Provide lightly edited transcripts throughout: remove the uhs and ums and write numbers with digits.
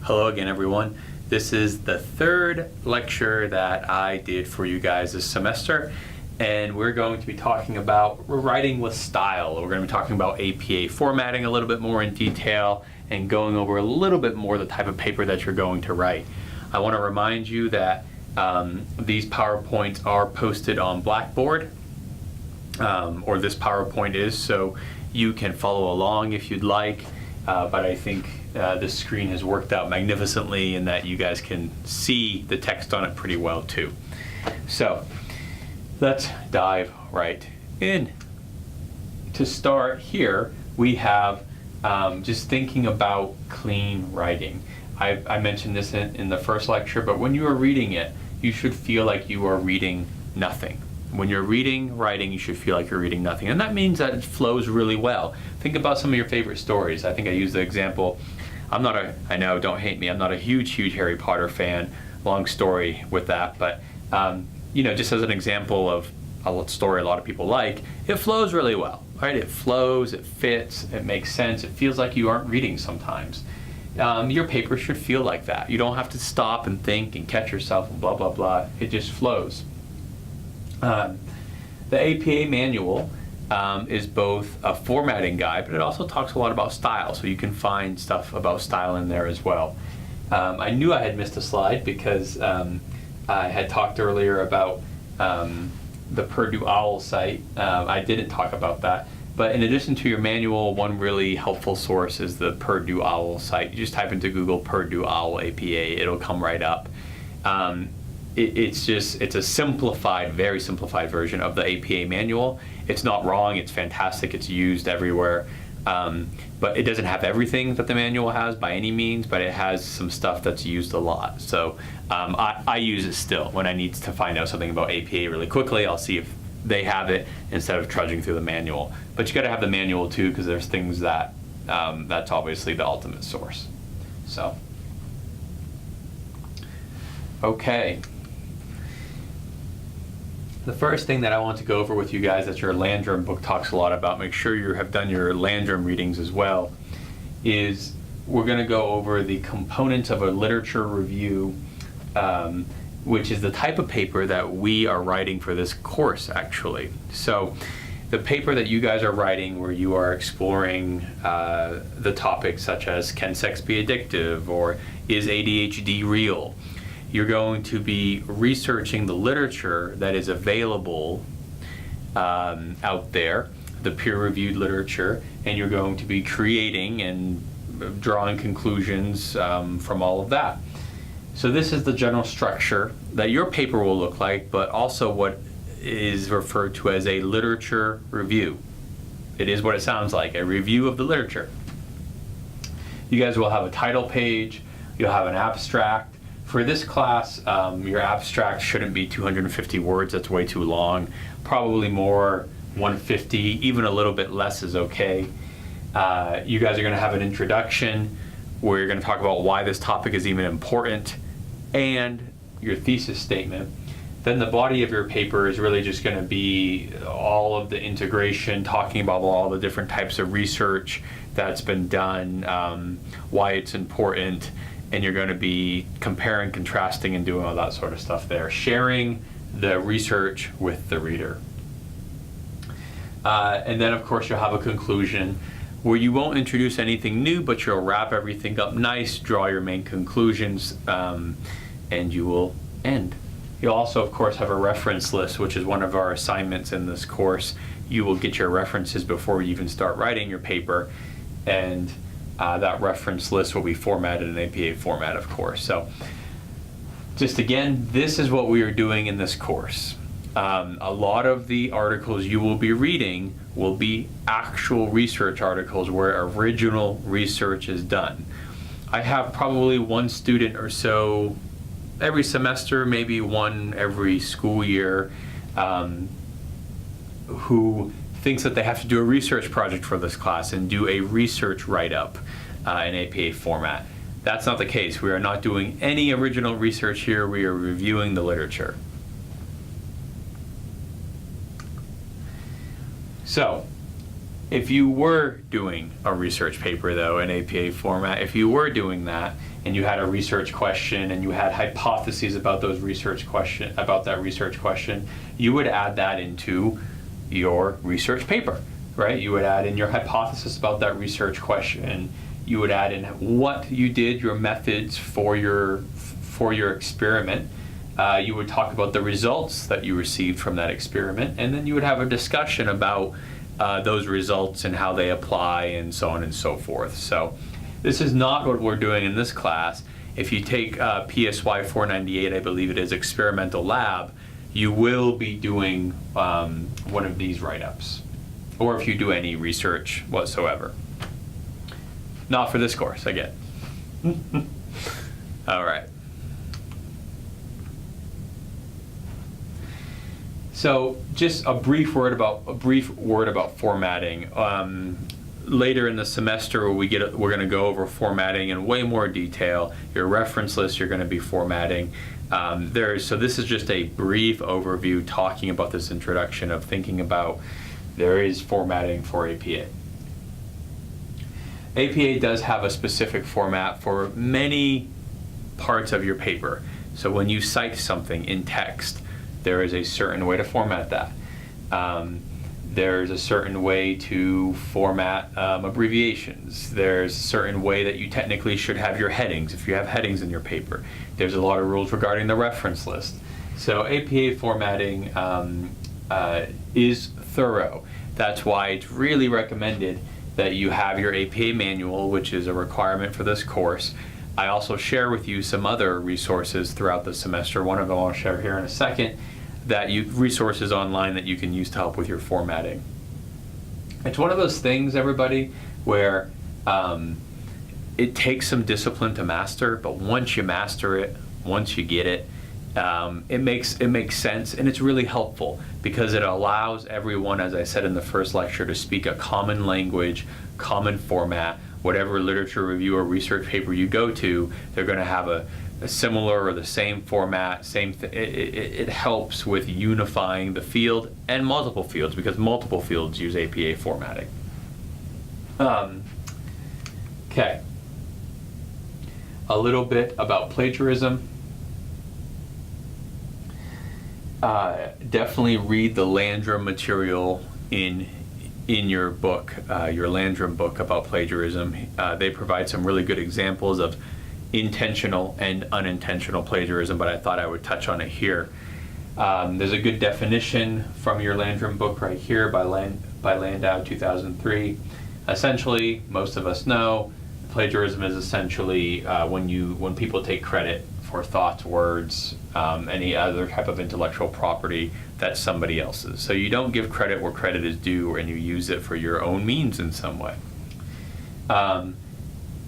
Hello again, everyone. This is the third lecture that I did for you guys this semester, and we're going to be talking about writing with style. We're going to be talking about APA formatting a little bit more in detail and going over a little bit more the type of paper that you're going to write. I want to remind you that these PowerPoints are posted on Blackboard, or this PowerPoint is, so you can follow along if you'd like, but I think this screen has worked out magnificently in that you guys can see the text on it pretty well too. So let's dive right in. To start here, we have just thinking about clean writing. I mentioned this in the first lecture, but when you are reading it, you should feel like you are reading nothing. When you're writing, you should feel like you're reading nothing. And that means that it flows really well. Think about some of your favorite stories. I think I used the example, I know, don't hate me, I'm not a huge Harry Potter fan, long story with that, but just as an example of a story a lot of people like, it flows really well, right? It flows, it fits, it makes sense, it feels like you aren't reading sometimes. Your paper should feel like that. You don't have to stop and think and catch yourself and blah, blah, blah. It just flows. The APA manual is both a formatting guide, but it also talks a lot about style, so you can find stuff about style in there as well. I knew I had missed a slide because I had talked earlier about the Purdue OWL site. I didn't talk about that, but in addition to your manual, one really helpful source is the Purdue OWL site. You just type into Google Purdue OWL APA, it'll come right up. It's a simplified, very simplified version of the APA manual. It's not wrong, it's fantastic, it's used everywhere, but it doesn't have everything that the manual has by any means, but it has some stuff that's used a lot. So I use it still. When I need to find out something about APA really quickly, I'll see if they have it instead of trudging through the manual. But you gotta have the manual too, because there's things that, that's obviously the ultimate source. So, okay. The first thing that I want to go over with you guys that your Landrum book talks a lot about, make sure you have done your Landrum readings as well, is we're going to go over the components of a literature review, which is the type of paper that we are writing for this course actually. So the paper that you guys are writing where you are exploring the topics such as can sex be addictive or is ADHD real? You're going to be researching the literature that is available out there, the peer-reviewed literature, and you're going to be creating and drawing conclusions from all of that. So this is the general structure that your paper will look like, but also what is referred to as a literature review. It is what it sounds like, a review of the literature. You guys will have a title page, you'll have an abstract. For this class, your abstract shouldn't be 250 words, that's way too long. Probably more 150, even a little bit less is okay. You guys are gonna have an introduction where you're gonna talk about why this topic is even important and your thesis statement. Then the body of your paper is really just gonna be all of the integration, talking about all the different types of research that's been done, why it's important, and you're going to be comparing, contrasting, and doing all that sort of stuff there, sharing the research with the reader. And then, of course, you'll have a conclusion where you won't introduce anything new, but you'll wrap everything up nice, draw your main conclusions, and you will end. You'll also, of course, have a reference list, which is one of our assignments in this course. You will get your references before you even start writing your paper, and that reference list will be formatted in APA format, of course. So just again, this is what we are doing in this course. A lot of the articles you will be reading will be actual research articles where original research is done. I have probably one student or so every semester, maybe one every school year, who thinks that they have to do a research project for this class and do a research write-up in APA format. That's not the case. We are not doing any original research here. We are reviewing the literature. So, if you were doing a research paper though in APA format, if you were doing that, and you had a research question and you had hypotheses about that research question, you would add that into your research paper, right? You would add in your hypothesis about that research question. You would add in what you did, your methods for your experiment. You would talk about the results that you received from that experiment, and then you would have a discussion about those results and how they apply and so on and so forth. So this is not what we're doing in this class. If you take PSY201, I believe it is, experimental lab, you will be doing one of these write-ups, or if you do any research whatsoever. Not for this course, again. All right. So just a brief word about formatting. Later in the semester, we're going to go over formatting in way more detail. Your reference list, you're going to be formatting. So this is just a brief overview talking about this introduction of thinking about there is formatting for APA. APA does have a specific format for many parts of your paper. So when you cite something in text, there is a certain way to format that. There's a certain way to format abbreviations. There's a certain way that you technically should have your headings, if you have headings in your paper. There's a lot of rules regarding the reference list. So APA formatting is thorough. That's why it's really recommended that you have your APA manual, which is a requirement for this course. I also share with you some other resources throughout the semester. One of them I'll share here in a second. Resources online that you can use to help with your formatting. It's one of those things, everybody, where it takes some discipline to master, but once you master it, once you get it, it makes sense, and it's really helpful because it allows everyone, as I said in the first lecture, to speak a common language, common format. Whatever literature review or research paper you go to, they're going to have a similar or the same format, it helps with unifying the field and multiple fields, because multiple fields use APA formatting. Okay. A little bit about plagiarism. Definitely read the Landrum material in your book, your Landrum book about plagiarism. They provide some really good examples of intentional and unintentional plagiarism, but I thought I would touch on it here. There's a good definition from your Landrum book right here by Landau, 2003. Essentially, most of us know, plagiarism is essentially when people take credit for thoughts, words, any other type of intellectual property that's somebody else's. So you don't give credit where credit is due, and you use it for your own means in some way.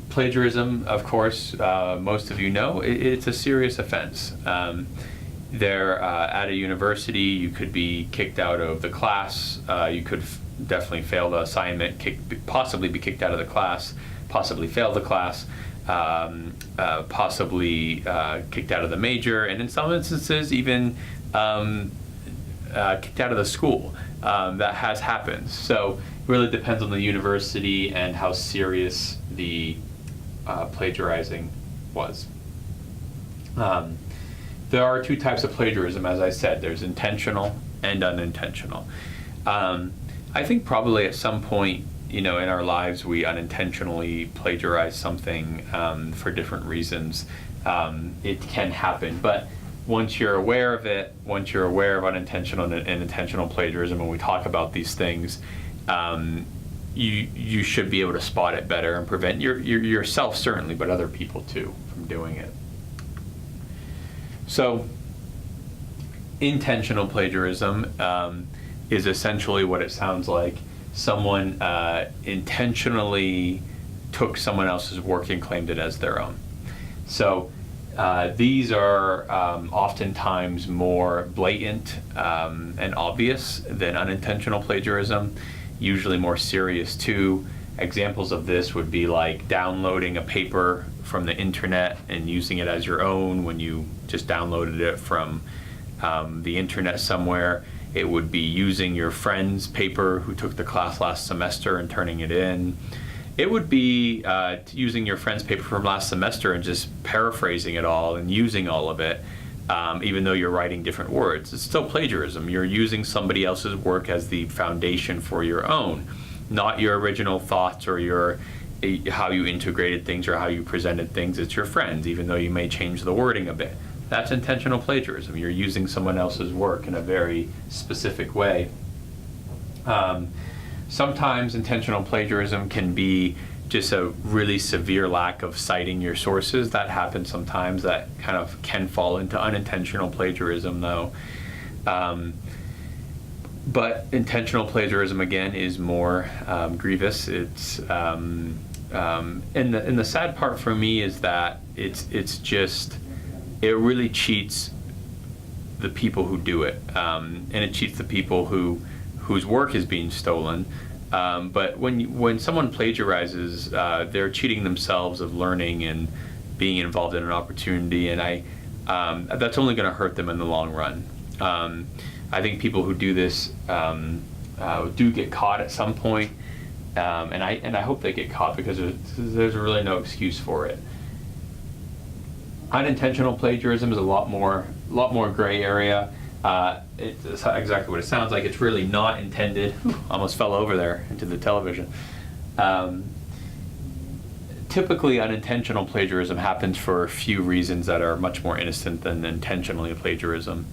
Plagiarism, of course, most of you know, it's a serious offense. At a university, you could be kicked out of the class. You could definitely fail the assignment, possibly be kicked out of the class, possibly fail the class, possibly kicked out of the major, and in some instances even kicked out of the school. That has happened. So it really depends on the university and how serious the plagiarizing was. There are two types of plagiarism, as I said. There's intentional and unintentional. I think probably at some point, in our lives, we unintentionally plagiarize something for different reasons. It can happen, but once you're aware of it, once you're aware of unintentional and intentional plagiarism, when we talk about these things, you should be able to spot it better and prevent yourself certainly, but other people too, from doing it. So, intentional plagiarism is essentially what it sounds like. Someone intentionally took someone else's work and claimed it as their own. So these are oftentimes more blatant and obvious than unintentional plagiarism, usually more serious too. Examples of this would be like downloading a paper from the internet and using it as your own when you just downloaded it from the internet somewhere. It would be using your friend's paper who took the class last semester and turning it in. It would be using your friend's paper from last semester and just paraphrasing it all and using all of it, even though you're writing different words. It's still plagiarism. You're using somebody else's work as the foundation for your own, not your original thoughts or how you integrated things or how you presented things. It's your friends, even though you may change the wording a bit. That's intentional plagiarism. You're using someone else's work in a very specific way. Sometimes intentional plagiarism can be just a really severe lack of citing your sources. That happens sometimes. That kind of can fall into unintentional plagiarism, though. But intentional plagiarism, again, is more grievous. It's and the sad part for me is that it really cheats the people who do it, and it cheats the people whose work is being stolen. But when someone plagiarizes, they're cheating themselves of learning and being involved in an opportunity, and that's only going to hurt them in the long run. I think people who do this do get caught at some point, and I hope they get caught, because there's really no excuse for it. Unintentional plagiarism is a lot more gray area. It's exactly what it sounds like. It's really not intended. Almost fell over there into the television. Typically, unintentional plagiarism happens for a few reasons that are much more innocent than intentionally plagiarism.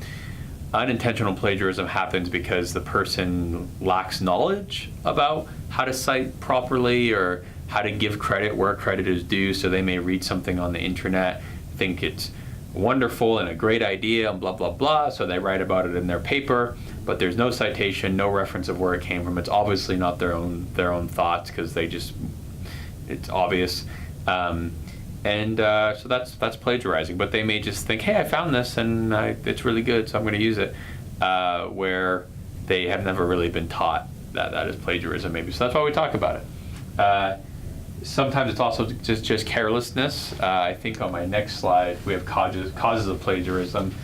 Unintentional plagiarism happens because the person lacks knowledge about how to cite properly or how to give credit where credit is due, so they may read something on the internet, think it's wonderful and a great idea and blah blah blah, so they write about it in their paper, but there's no citation, no reference of where it came from. It's obviously not their own thoughts, because it's obvious, so that's plagiarizing. But they may just think, hey, I found this and it's really good, so I'm going to use it, where they have never really been taught that is plagiarism, maybe. So that's why we talk about it. Sometimes it's also just carelessness. I think on my next slide we have causes of plagiarism.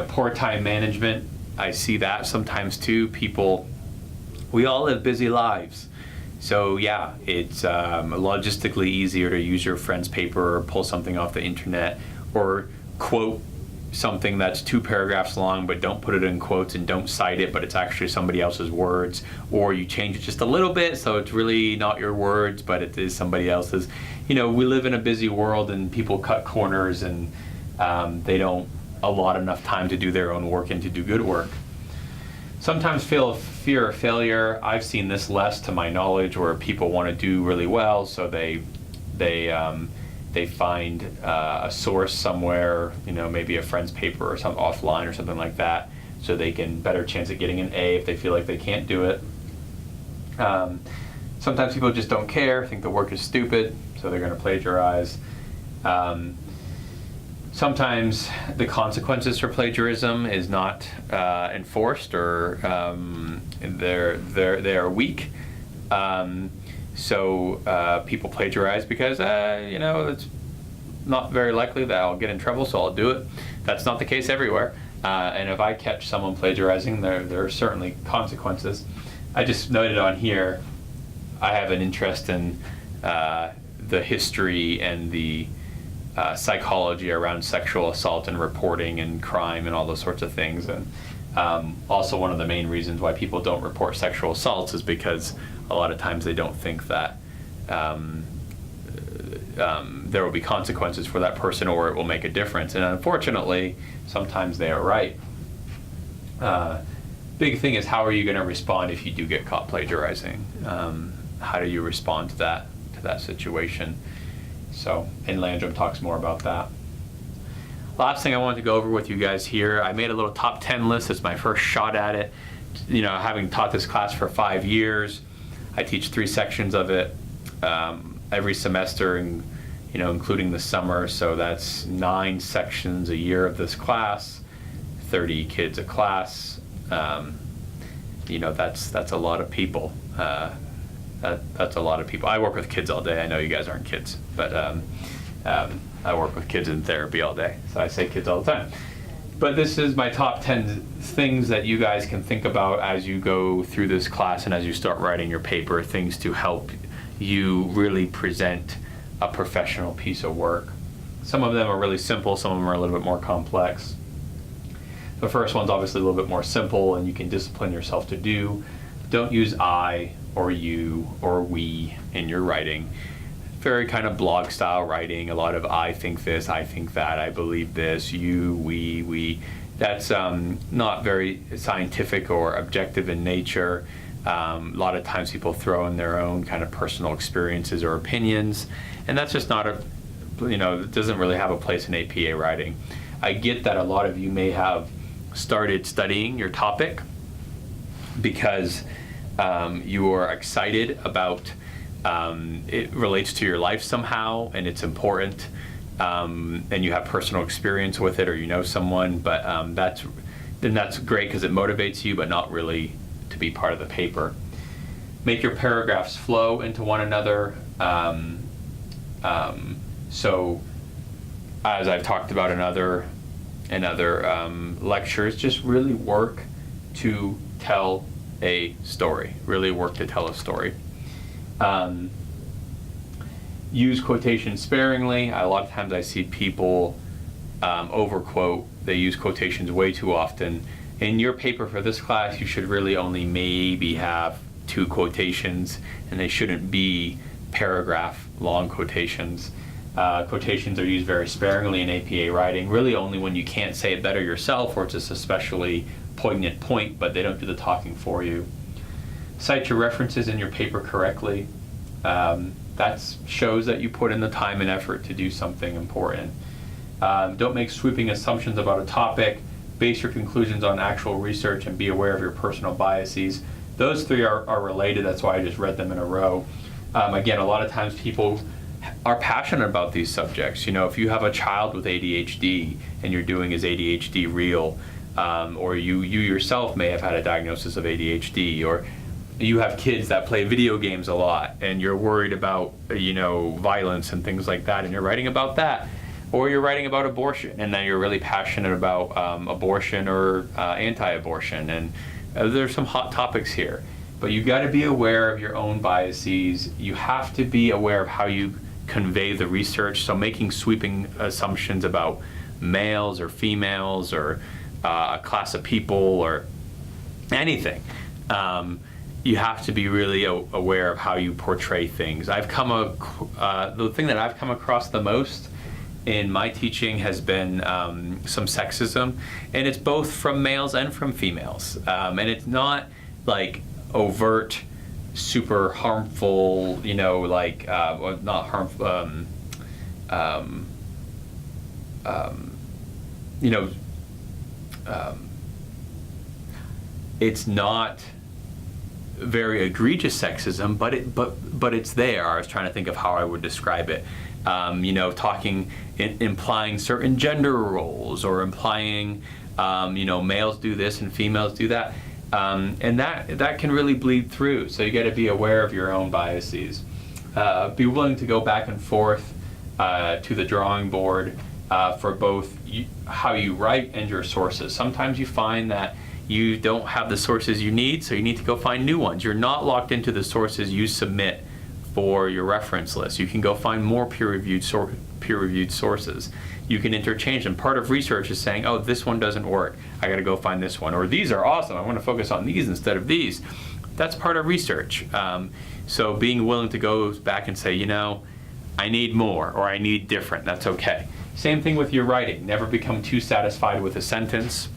Poor time management. I see that sometimes too. We all live busy lives. So yeah, it's logistically easier to use your friend's paper or pull something off the internet, or quote something that's 2 paragraphs long but don't put it in quotes and don't cite it, but it's actually somebody else's words, or you change it just a little bit so it's really not your words but it is somebody else's. We live in a busy world and people cut corners, and they don't allot enough time to do their own work and to do good work. Sometimes fear of failure. I've seen this less to my knowledge, where people want to do really well, so they find a source somewhere, maybe a friend's paper or something offline or something like that, so they can better chance at getting an A if they feel like they can't do it. Sometimes people just don't care, think the work is stupid, so they're going to plagiarize. Sometimes the consequences for plagiarism is not enforced, or they are weak. So people plagiarize because, it's not very likely that I'll get in trouble, so I'll do it. That's not the case everywhere. And if I catch someone plagiarizing, there are certainly consequences. I just noted on here, I have an interest in the history and the psychology around sexual assault and reporting and crime and all those sorts of things. And also, one of the main reasons why people don't report sexual assaults is because a lot of times they don't think that there will be consequences for that person, or it will make a difference. And unfortunately, sometimes they are right. Big thing is, how are you going to respond if you do get caught plagiarizing? How do you respond to that situation? So, and Landrum talks more about that. Last thing I wanted to go over with you guys here, I made a little top 10 list. It's my first shot at it. Having taught this class for 5 years, I teach 3 sections of it every semester, and including the summer. So that's 9 sections a year of this class, 30 kids a class. That's a lot of people. That's a lot of people. I work with kids all day. I know you guys aren't kids, but I work with kids in therapy all day, so I say kids all the time. But this is my top 10 things that you guys can think about as you go through this class and as you start writing your paper, things to help you really present a professional piece of work. Some of them are really simple, some of them are a little bit more complex. The first one's obviously a little bit more simple and you can discipline yourself to do. Don't use I or you or we in your writing. Very kind of blog style writing, a lot of I think this, I think that, I believe this, you, we. That's not very scientific or objective in nature. A lot of times people throw in their own kind of personal experiences or opinions, and that's just not it doesn't really have a place in APA writing. I get that a lot of you may have started studying your topic because you are excited about it relates to your life somehow and it's important, and you have personal experience with it or you know someone, but that's great because it motivates you, but not really to be part of the paper. Make your paragraphs flow into one another. So as I've talked about in other lectures, just really work to tell a story. Really work to tell a story. Use quotations sparingly. A lot of times I see people overquote. They use quotations way too often. In your paper for this class, you should really only maybe have 2 quotations, and they shouldn't be paragraph long quotations. Quotations are used very sparingly in APA writing, really only when you can't say it better yourself or it's just especially poignant point, but they don't do the talking for you. Cite your references in your paper correctly. That shows that you put in the time and effort to do something important. Don't make sweeping assumptions about a topic. Base your conclusions on actual research and be aware of your personal biases. Those 3 are related, that's why I just read them in a row. Again, a lot of times people are passionate about these subjects. You know, if you have a child with ADHD and you're doing is ADHD real, or you yourself may have had a diagnosis of ADHD, or you have kids that play video games a lot and you're worried about, violence and things like that, and you're writing about that, or you're writing about abortion and then you're really passionate about abortion or anti-abortion, and there's some hot topics here. But you got to be aware of your own biases. You have to be aware of how you convey the research. So making sweeping assumptions about males or females or a class of people or anything. You have to be really aware of how you portray things. The thing that I've come across the most in my teaching has been some sexism, and it's both from males and from females. And it's not like overt, super harmful, not harmful, it's not very egregious sexism, but it's there. I was trying to think of how I would describe it. Implying certain gender roles, or implying, males do this and females do that. And that can really bleed through. So you got to be aware of your own biases. Be willing to go back and forth to the drawing board for both how you write and your sources. Sometimes you find that you don't have the sources you need, so you need to go find new ones. You're not locked into the sources you submit for your reference list. You can go find more peer-reviewed sources. You can interchange them. Part of research is saying, oh, this one doesn't work, I gotta go find this one. Or these are awesome, I wanna focus on these instead of these. That's part of research. So being willing to go back and say, I need more, or I need different, that's okay. Same thing with your writing. Never become too satisfied with a sentence.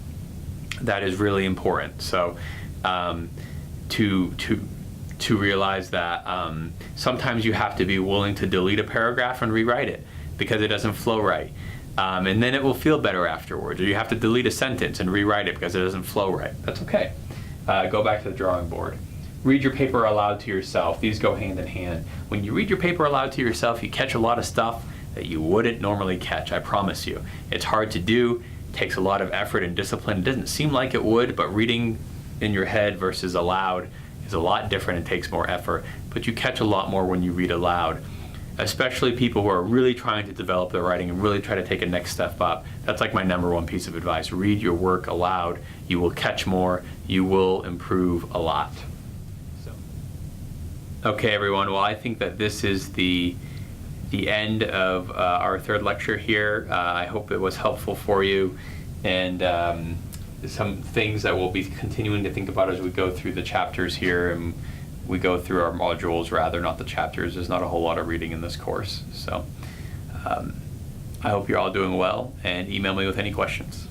That is really important. So to realize that sometimes you have to be willing to delete a paragraph and rewrite it because it doesn't flow right. And then it will feel better afterwards. Or you have to delete a sentence and rewrite it because it doesn't flow right. That's okay. Go back to the drawing board. Read your paper aloud to yourself. These go hand in hand. When you read your paper aloud to yourself, you catch a lot of stuff that you wouldn't normally catch, I promise you. It's hard to do, takes a lot of effort and discipline. It doesn't seem like it would, but reading in your head versus aloud is a lot different and takes more effort, but you catch a lot more when you read aloud. Especially people who are really trying to develop their writing and really try to take a next step up. That's like my #1 piece of advice. Read your work aloud. You will catch more. You will improve a lot. Okay, everyone. Well, I think that this is the end of our third lecture here. I hope it was helpful for you, and some things that we'll be continuing to think about as we go through the chapters here, and we go through our modules, rather, not the chapters. There's not a whole lot of reading in this course. So I hope you're all doing well, and email me with any questions.